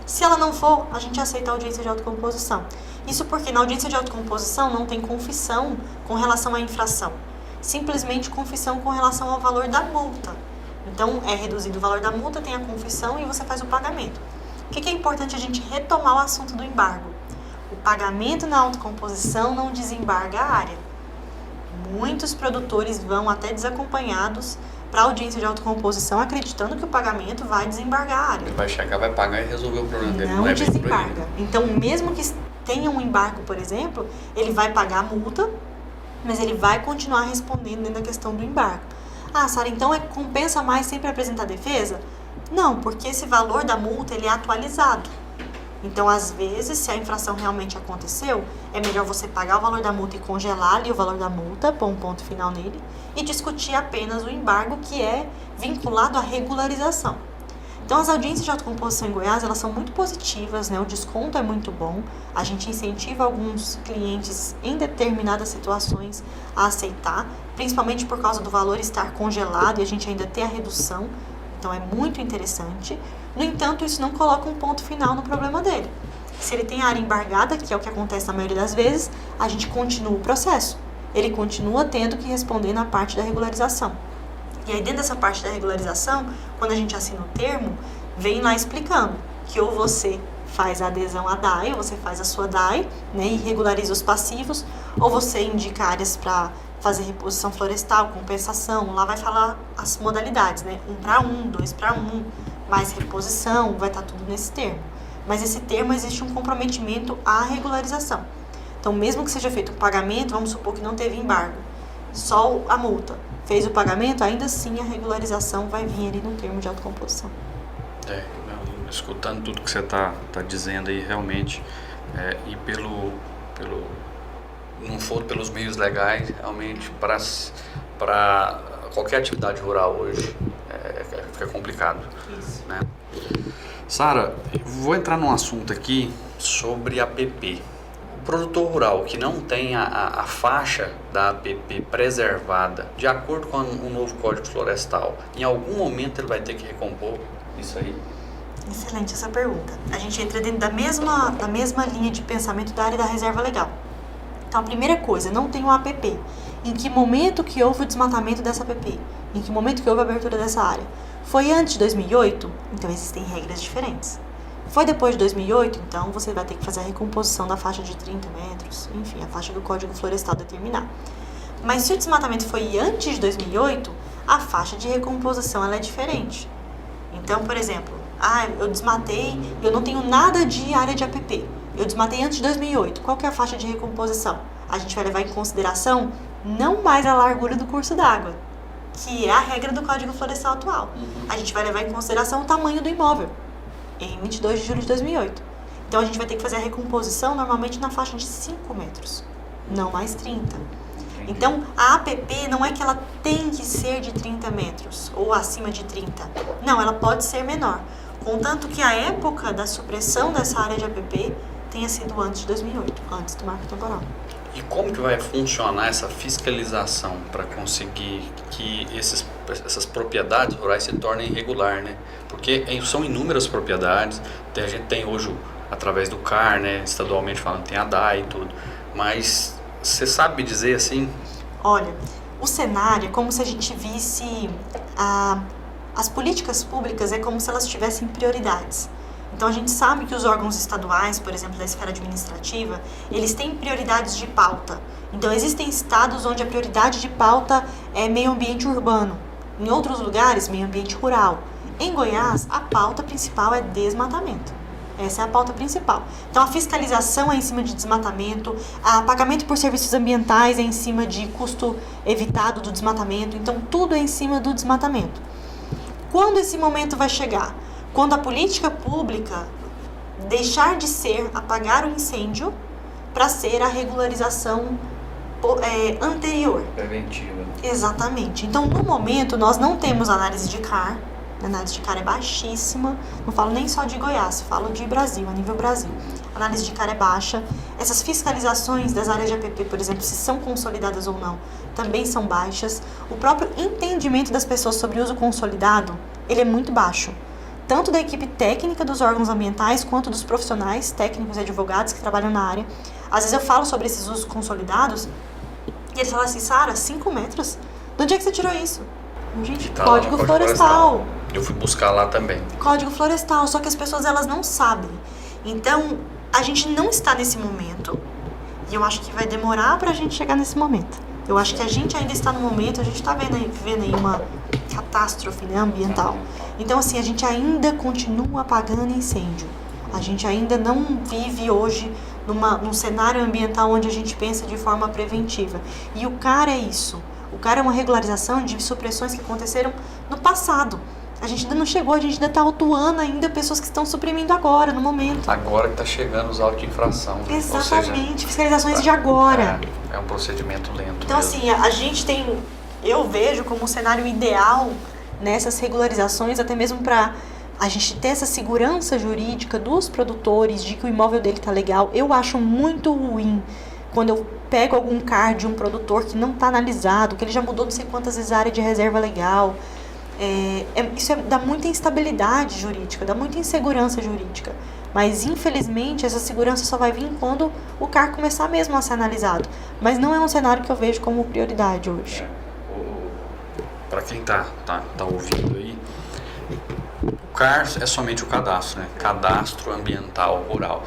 Se ela não for, a gente aceita a audiência de autocomposição. Isso porque na audiência de autocomposição não tem confissão com relação à infração. Simplesmente confissão com relação ao valor da multa. Então, é reduzido o valor da multa, tem a confissão e você faz o pagamento. O que é importante a gente retomar o assunto do embargo? O pagamento na autocomposição não desembarga a área. Muitos produtores vão até desacompanhados para a audiência de autocomposição, acreditando que o pagamento vai desembargar a área. Ele vai chegar, vai pagar e resolver o problema dele. Não desembarga. Então, mesmo que tenha um embargo, por exemplo, ele vai pagar a multa, mas ele vai continuar respondendo dentro da questão do embargo. Ah, Sara, então compensa mais sempre apresentar defesa? Não, porque esse valor da multa ele é atualizado. Então, às vezes, se a infração realmente aconteceu, é melhor você pagar o valor da multa e congelar ali o valor da multa, pôr um ponto final nele, e discutir apenas o embargo que é vinculado à regularização. Então, as audiências de autocomposição em Goiás, elas são muito positivas, né? O desconto é muito bom, a gente incentiva alguns clientes em determinadas situações a aceitar, principalmente por causa do valor estar congelado e a gente ainda ter a redução, então é muito interessante. No entanto, isso não coloca um ponto final no problema dele. Se ele tem a área embargada, que é o que acontece na maioria das vezes, a gente continua o processo. Ele continua tendo que responder na parte da regularização. E aí, dentro dessa parte da regularização, quando a gente assina o termo, vem lá explicando que ou você faz a adesão à DAI, ou você faz a sua DAI, né, e regulariza os passivos, ou você indica áreas para fazer reposição florestal, compensação, lá vai falar as modalidades, né, 1 para 1, 2 para 1, mais reposição, vai estar tudo nesse termo. Mas esse termo existe um comprometimento à regularização. Então, mesmo que seja feito um pagamento, vamos supor que não teve embargo, só a multa. Fez o pagamento, ainda assim a regularização vai vir ali no termo de autocomposição. Escutando tudo que você está dizendo aí, realmente, e não for pelos meios legais, realmente, para qualquer atividade rural hoje, fica complicado. Isso. Né? Sara, vou entrar num assunto aqui sobre a APP. O produtor rural que não tem a faixa da APP preservada, de acordo com o novo Código Florestal, em algum momento ele vai ter que recompor isso aí? Excelente essa pergunta. A gente entra dentro da mesma linha de pensamento da área da reserva legal. Então, a primeira coisa, não tem um APP. Em que momento que houve o desmatamento dessa APP? Em que momento que houve a abertura dessa área? Foi antes de 2008? Então, existem regras diferentes. Foi depois de 2008? Então, você vai ter que fazer a recomposição da faixa de 30 metros, enfim, a faixa do Código Florestal determinar. Mas se o desmatamento foi antes de 2008, a faixa de recomposição ela é diferente. Então, por exemplo, eu desmatei, eu não tenho nada de área de APP. Eu desmatei antes de 2008. Qual que é a faixa de recomposição? A gente vai levar em consideração não mais a largura do curso d'água, que é a regra do Código Florestal atual. A gente vai levar em consideração o tamanho do imóvel, em 22 de julho de 2008. Então, a gente vai ter que fazer a recomposição normalmente na faixa de 5 metros, não mais 30. Então, a APP não é que ela tem que ser de 30 metros ou acima de 30. Não, ela pode ser menor. Contanto que a época da supressão dessa área de APP tenha sido antes de 2008, antes do marco temporal. E como que vai funcionar essa fiscalização para conseguir que essas propriedades rurais se tornem regular, né? Porque são inúmeras propriedades, a gente tem hoje, através do CAR, né, estadualmente falando, tem a DAI e tudo, mas você sabe me dizer assim? Olha, o cenário é como se a gente visse as políticas públicas, é como se elas tivessem prioridades. Então a gente sabe que os órgãos estaduais, por exemplo, da esfera administrativa, eles têm prioridades de pauta. Então existem estados onde a prioridade de pauta é meio ambiente urbano. Em outros lugares, meio ambiente rural. Em Goiás, a pauta principal é desmatamento. Essa é a pauta principal. Então, a fiscalização é em cima de desmatamento, o pagamento por serviços ambientais é em cima de custo evitado do desmatamento. Então, tudo é em cima do desmatamento. Quando esse momento vai chegar? Quando a política pública deixar de ser apagar o incêndio para ser a regularização anterior. Preventiva. Exatamente. Então, no momento, nós não temos análise de CAR. A análise de CAR é baixíssima. Não falo nem só de Goiás, falo de Brasil, a nível Brasil. A análise de CAR é baixa. Essas fiscalizações das áreas de APP, por exemplo, se são consolidadas ou não, também são baixas. O próprio entendimento das pessoas sobre o uso consolidado, ele é muito baixo. Tanto da equipe técnica dos órgãos ambientais, quanto dos profissionais técnicos e advogados que trabalham na área. Às vezes eu falo sobre esses usos consolidados, e eles falam assim, Sara, 5 metros? De onde é que você tirou isso? Gente, Tá Código Florestal. Eu fui buscar lá também. Código Florestal, só que as pessoas elas não sabem. Então, a gente não está nesse momento, e eu acho que vai demorar pra gente chegar nesse momento. Eu acho que a gente ainda está no momento, a gente está vivendo aí uma catástrofe, né, ambiental. Então, assim, a gente ainda continua apagando incêndio. A gente ainda não vive hoje num cenário ambiental onde a gente pensa de forma preventiva. E o CAR é isso. O CAR é uma regularização de supressões que aconteceram no passado. A gente ainda não chegou, a gente ainda está autuando ainda pessoas que estão suprimindo agora, no momento. Agora que está chegando os autos de infração. Exatamente, seja, fiscalizações de agora. É um procedimento lento. Então, mesmo. assim, a gente tem, eu vejo como um cenário ideal nessas regularizações, até mesmo para a gente ter essa segurança jurídica dos produtores de que o imóvel dele está legal. Eu acho muito ruim quando eu pego algum CAR de um produtor que não está analisado, que ele já mudou não sei quantas vezes a área de reserva legal. Isso dá muita instabilidade jurídica, dá muita insegurança jurídica. Mas, infelizmente, essa segurança só vai vir quando o CAR começar mesmo a ser analisado. Mas não é um cenário que eu vejo como prioridade hoje. Para quem tá ouvindo aí, o CAR é somente o cadastro, né? Cadastro Ambiental Rural.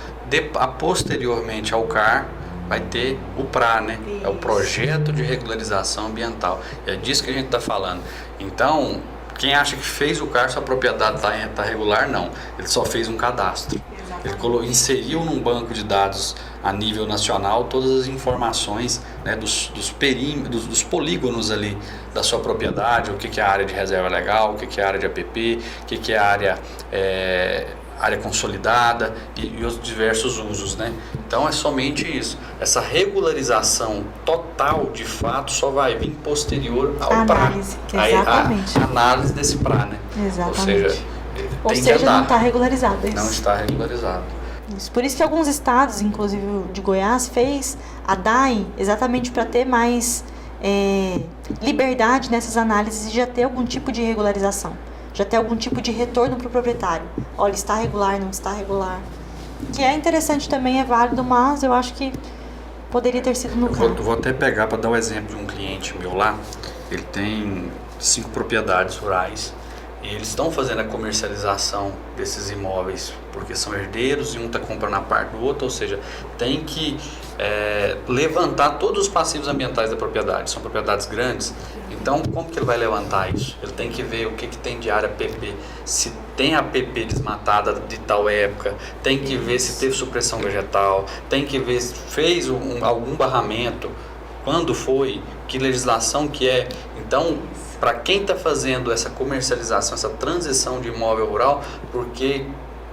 Posteriormente ao CAR, vai ter o PRA, né? Isso. É o Projeto de Regularização Ambiental. É disso que a gente está falando. Então, quem acha que fez o CAR, sua propriedade está regular, não. Ele só fez um cadastro. Ele inseriu num banco de dados a nível nacional todas as informações, né, dos polígonos ali da sua propriedade, o que é a área de reserva legal, o que é a área de APP, o que é a área consolidada e os diversos usos, né? Então é somente isso. Essa regularização total, de fato, só vai vir posterior ao PRA. Exatamente. A análise desse PRA, né? Exatamente. Ou seja, não está regularizado. Não está regularizado. Isso. Por isso que alguns estados, inclusive de Goiás, fez a DAI exatamente para ter mais liberdade nessas análises e já ter algum tipo de regularização. Já ter algum tipo de retorno para o proprietário. Olha, está regular, não está regular. Que é interessante também, é válido, mas eu acho que poderia ter sido no CAR. Vou até pegar para dar o exemplo de um cliente meu lá. Ele tem 5 propriedades rurais e eles estão fazendo a comercialização desses imóveis porque são herdeiros e um está comprando a parte do outro, ou seja, tem que levantar todos os passivos ambientais da propriedade. São propriedades grandes, então como que ele vai levantar isso? Ele tem que ver o que tem de área PP, se tem APP desmatada de tal época, tem que ver se teve supressão vegetal, tem que ver se fez algum barramento, quando foi, que legislação que é. Então, para quem está fazendo essa comercialização, essa transição de imóvel rural, porque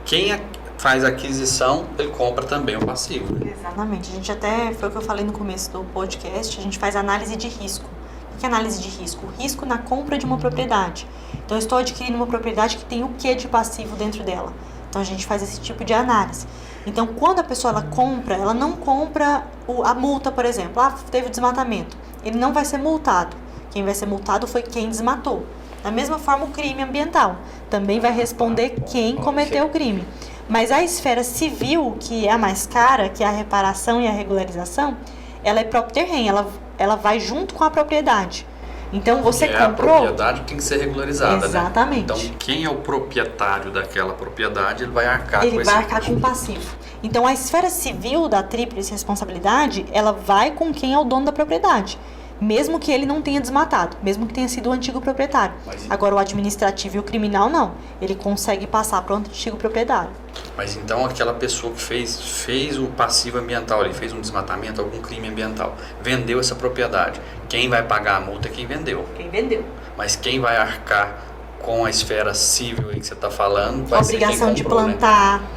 quem faz a aquisição, ele compra também o passivo. Né? Exatamente. A gente até, foi o que eu falei no começo do podcast, a gente faz análise de risco. O que é análise de risco? O risco na compra de uma propriedade. Então, eu estou adquirindo uma propriedade que tem o que de passivo dentro dela. Então, a gente faz esse tipo de análise. Então, quando a pessoa compra, ela não compra a multa, por exemplo. Teve desmatamento. Ele não vai ser multado. Quem vai ser multado foi quem desmatou. Da mesma forma, o crime ambiental. Também vai responder quem cometeu o crime. Mas a esfera civil, que é a mais cara, que é a reparação e a regularização, ela é próprio terreno, ela vai junto com a propriedade. Então você a comprou... propriedade tem que ser regularizada, Exatamente. né? Então quem é o proprietário daquela propriedade, ele vai arcar com esse... Ele vai arcar com o passivo. Então a esfera civil da tríplice responsabilidade, ela vai com quem é o dono da propriedade. Mesmo que ele não tenha desmatado, mesmo que tenha sido o antigo proprietário. Agora o administrativo e o criminal não. Ele consegue passar para o antigo proprietário. Mas então aquela pessoa que fez o passivo ambiental ali, fez um desmatamento, algum crime ambiental, vendeu essa propriedade. Quem vai pagar a multa é quem vendeu. Quem vendeu. Mas quem vai arcar com a esfera civil aí que você está falando vai a ser quem obrigação comprou,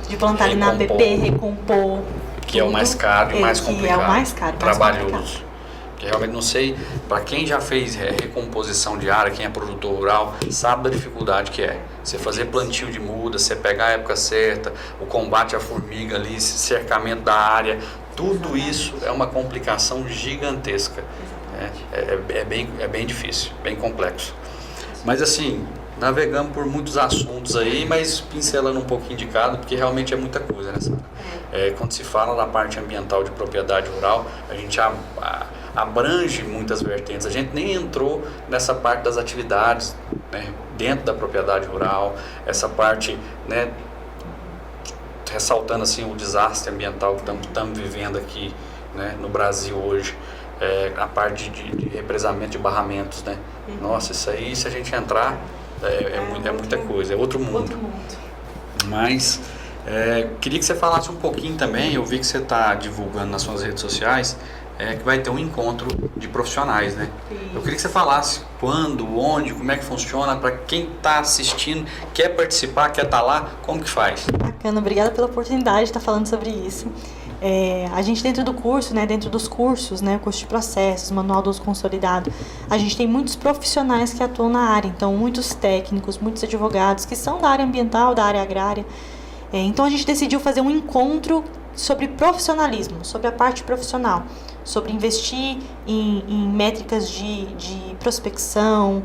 de plantar ali na APP, recompor. Que é o mais caro e mais complicado. Que é o mais caro, trabalhoso. Mais complicado. Que realmente não sei, para quem já fez recomposição de área, quem é produtor rural, sabe da dificuldade que é. Você fazer plantio de muda, você pegar a época certa, o combate à formiga ali, cercamento da área, tudo isso é uma complicação gigantesca. É bem difícil, bem complexo. Mas assim, navegamos por muitos assuntos aí, mas pincelando um pouquinho de cada, porque realmente é muita coisa, né, Sara? Quando se fala na parte ambiental de propriedade rural, a gente abrange muitas vertentes. A gente nem entrou nessa parte das atividades, né, dentro da propriedade rural, essa parte, né, ressaltando assim o desastre ambiental que estamos vivendo aqui, né, no Brasil hoje, a parte de represamento de barramentos, né? Nossa, isso aí, se a gente entrar, é muita coisa, é outro mundo. Mas queria que você falasse um pouquinho também. Eu vi que você está divulgando nas suas redes sociais que vai ter um encontro de profissionais, né? Eu queria que você falasse quando, onde, como é que funciona, para quem está assistindo, quer participar, quer estar lá, como que faz? Bacana, obrigada pela oportunidade de estar falando sobre isso. A gente dentro do curso, né, dentro dos cursos, né, curso de processos, manual do uso consolidado, a gente tem muitos profissionais que atuam na área, então muitos técnicos, muitos advogados que são da área ambiental, da área agrária. Então a gente decidiu fazer um encontro sobre profissionalismo, sobre a parte profissional, sobre investir em métricas de prospecção,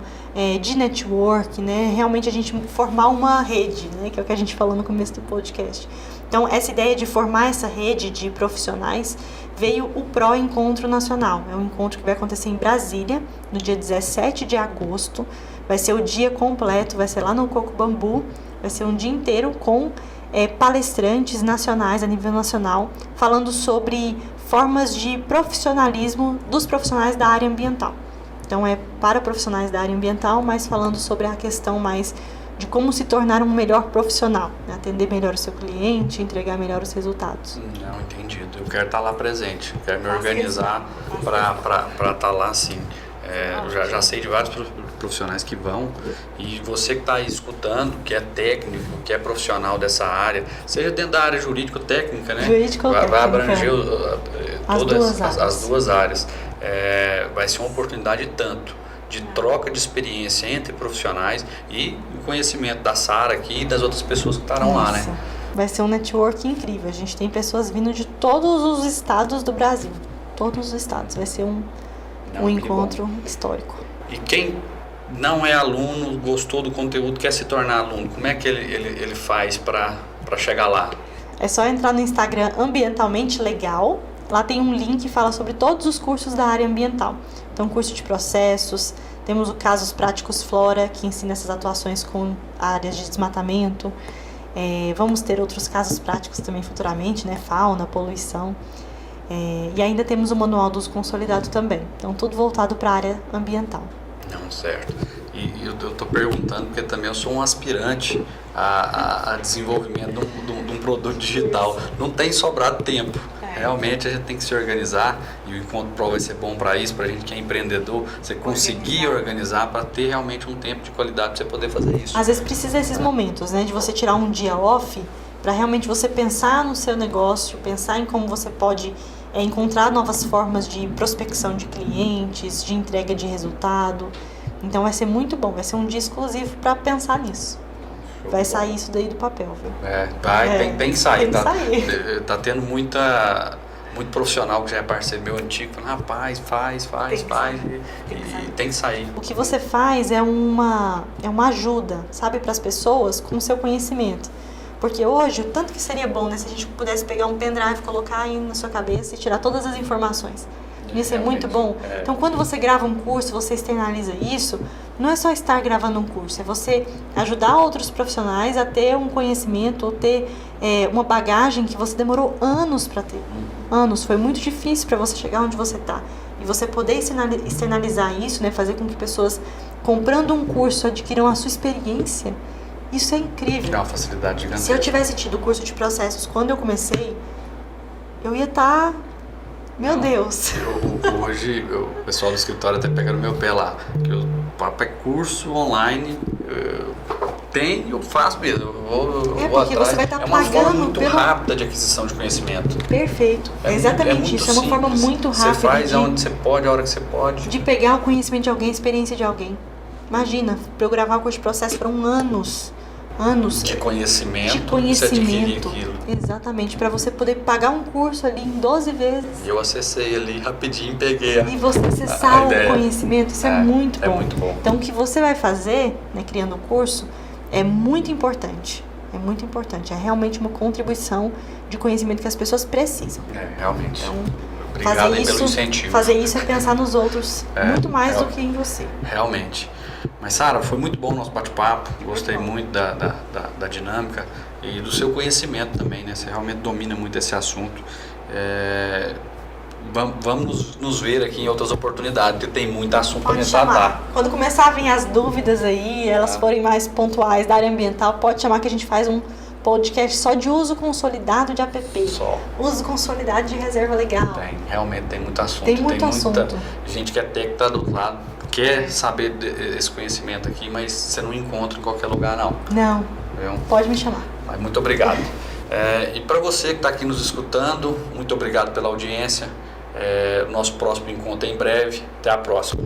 de network, né? Realmente a gente formar uma rede, né? Que é o que a gente falou no começo do podcast. Então, essa ideia de formar essa rede de profissionais veio o Pro Encontro Nacional. É um encontro que vai acontecer em Brasília, no dia 17 de agosto. Vai ser o dia completo, vai ser lá no Coco Bambu. Vai ser um dia inteiro com palestrantes nacionais, a nível nacional, falando sobre formas de profissionalismo dos profissionais da área ambiental. Então, é para profissionais da área ambiental, mas falando sobre a questão mais de como se tornar um melhor profissional, né? Atender melhor o seu cliente, entregar melhor os resultados. Não, entendido. Eu quero estar lá presente, quero me organizar para estar lá, sim. Eu já sei de vários profissionais que vão, e você que está aí escutando, que é técnico, que é profissional dessa área, seja dentro da área jurídica ou técnica, né? Vai abranger todas as duas áreas. Vai ser uma oportunidade tanto de troca de experiência entre profissionais e o conhecimento da Sara aqui e das outras pessoas que estarão lá, né? Vai ser um network incrível. A gente tem pessoas vindo de todos os estados do Brasil. Todos os estados. Vai ser um encontro histórico. E quem não é aluno, gostou do conteúdo, quer se tornar aluno, como é que ele faz para chegar lá? É só entrar no Instagram Ambientalmente Legal. Lá tem um link que fala sobre todos os cursos da área ambiental. Então, curso de processos, temos o Casos Práticos Flora, que ensina essas atuações com áreas de desmatamento. Vamos ter outros casos práticos também futuramente, né? Fauna, poluição. E ainda temos o Manual do Uso Consolidado também. Então, tudo voltado para a área ambiental. Não, certo. E eu estou perguntando porque também eu sou um aspirante a desenvolvimento de um produto digital. Não tem sobrado tempo. Realmente a gente tem que se organizar, e o Encontro Pro vai ser bom para isso, para a gente que é empreendedor, você conseguir organizar para ter realmente um tempo de qualidade para você poder fazer isso. Às vezes precisa desses momentos, né, de você tirar um dia off para realmente você pensar no seu negócio, pensar em como você pode encontrar novas formas de prospecção de clientes, de entrega de resultado. Então vai ser muito bom, vai ser um dia exclusivo para pensar nisso. Vai sair isso daí do papel, viu? Tem que sair. Tá tendo muito profissional que já é parceiro meu antigo, falando, rapaz, faz, e tem que sair. O que você faz é uma ajuda, sabe, para as pessoas com o seu conhecimento. Porque hoje, o tanto que seria bom, né, se a gente pudesse pegar um pendrive, colocar aí na sua cabeça e tirar todas as informações. Não ia ser muito bom? Então, quando você grava um curso, você externaliza isso, não é só estar gravando um curso, é você ajudar outros profissionais a ter um conhecimento ou ter uma bagagem que você demorou anos para ter. Anos, foi muito difícil para você chegar onde você está. E você poder externalizar isso, né, fazer com que pessoas comprando um curso adquiram a sua experiência, isso é incrível. É uma facilidade gigantesca. Se eu tivesse tido o curso de processos quando eu comecei, eu ia estar... Meu Deus! Hoje, o pessoal do escritório até pega no meu pé lá, que o papo é curso online, eu faço mesmo. Eu vou porque atrás. você vai estar É uma pagando forma muito rápida de aquisição de conhecimento. Perfeito. Exatamente isso. É uma forma muito rápida. Você faz onde você pode, a hora que você pode. De pegar o conhecimento de alguém, a experiência de alguém. Imagina, para eu gravar o curso de processo foram anos de conhecimento, você adquirir aquilo. Exatamente, para você poder pagar um curso ali em 12 vezes. E eu acessei ali rapidinho, peguei e você acessar o conhecimento, isso é muito bom. É muito bom. Então o que você vai fazer, né, criando o curso, é muito importante. É muito importante, é realmente uma contribuição de conhecimento que as pessoas precisam. Realmente. Então, obrigado aí pelo incentivo. Fazer isso é pensar nos outros muito mais do que em você. Realmente. Mas, Sara, foi muito bom o nosso bate-papo. Gostei muito da dinâmica e do seu conhecimento também, né? Você realmente domina muito esse assunto. Vamos nos ver aqui em outras oportunidades, porque tem muito assunto para tratar. Quando começar a vir as dúvidas aí, elas forem mais pontuais da área ambiental, pode chamar que a gente faz um podcast só de uso consolidado de APP. Só. Uso consolidado de reserva legal. Realmente tem muito assunto. Tem muita gente que até que está do outro lado quer saber esse conhecimento aqui, mas você não encontra em qualquer lugar, não. Não. Pode me chamar. Mas muito obrigado. E para você que está aqui nos escutando, muito obrigado pela audiência. Nosso próximo encontro é em breve. Até a próxima.